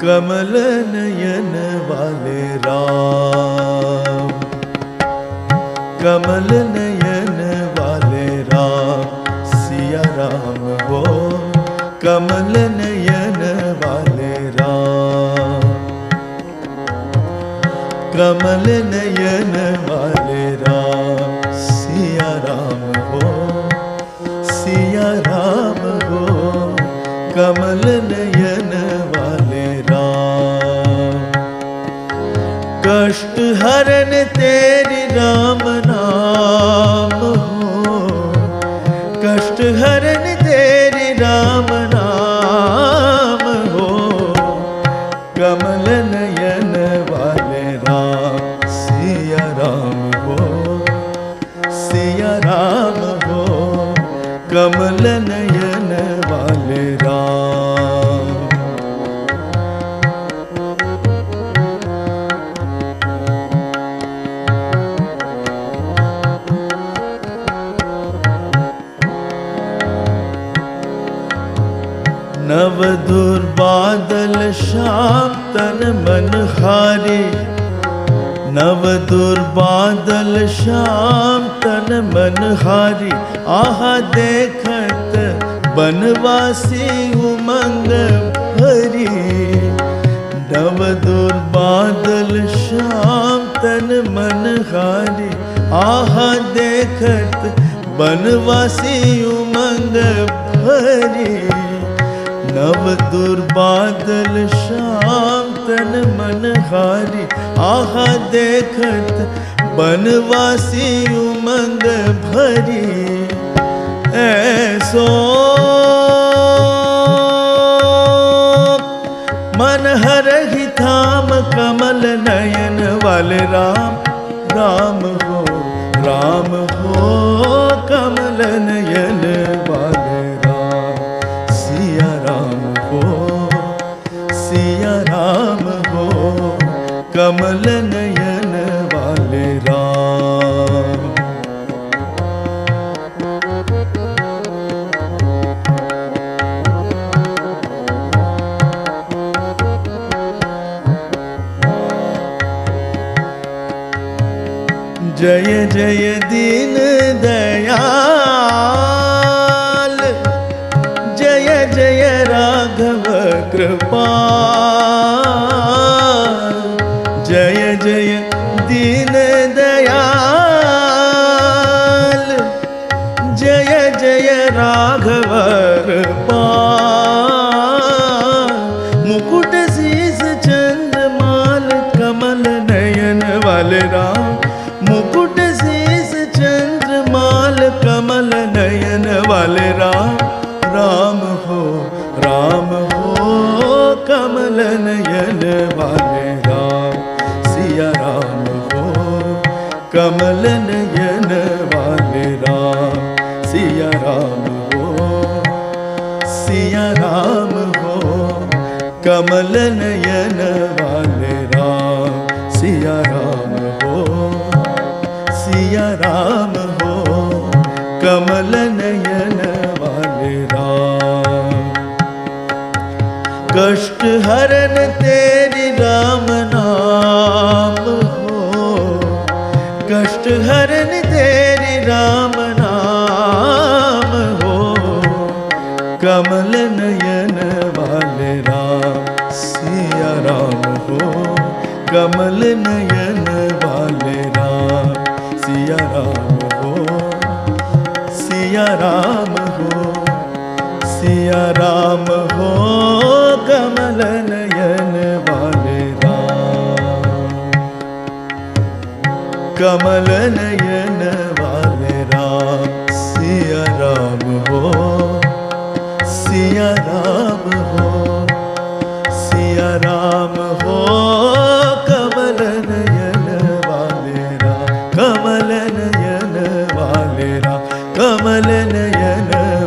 कमल नयन वाले राम, कमल नयन वाले राम, सिया राम हो। कमल नयन वाले राम, कमल नयन वाले राम, सिया राम हो, सिया राम हो। कमल नयन वाले राम, कष्ट हरन तेरी राम नाम हो, कष्ट हरन तेरी राम नाम हो। कमल नयन वाले राम, सिया राम हो, सिया राम हो। कमल नयन वाले राम, नव दुर्बादल श्याम तन मन हारी, नव दुर्बादल श्याम तन मन हारी। आहा देखत बनवासी उमंग भरी, नव दुर्बादल श्याम तन मन हारी। आहा देखत बनवासी उमंग भरी, नव दुर्बादल श्याम तन मन हारी। आहा देखत बनवासी उमंग भरी, ऐसो मन हरहि धाम कमल नयन वाले राम, राम हो, राम हो। कमल नयन वाले राम, सिया राम हो, सिया राम हो। कमल नयन वाले राम, जय जय दीन दयाल, जय जय राघव कृपाल। जय जय दीन दयाल, जय जय राघव कृपाल। मुकुट शीस चंद्रमाल, कमल नयन वाले राम, मुकुट शीस चंद्रमाल। कमल नयन वाले राम, राम हो, राम हो। कमल नयन वाले राम, सिया राम हो। कमल नयन वाले राम, सिया राम हो, सिया राम हो। कमल नयन वाले राम, सिया राम हो, सिया राम हो। कमल नयन वाले राम, कष्ट हरन तेरी राम नाम हो, कष्ट हरन तेरी राम नाम हो। कमल नयन वाले राम, सिया राम हो। कमल नयन वाले राम, सिया राम हो, सिया राम हो, सिया राम हो। कमल नयन वाले राम, कमल नयन वाले राम, सिया राम हो, सिया राम हो, सिया राम हो। कमल नयन वाले राम, कमल नयन वाले राम, कमल नयन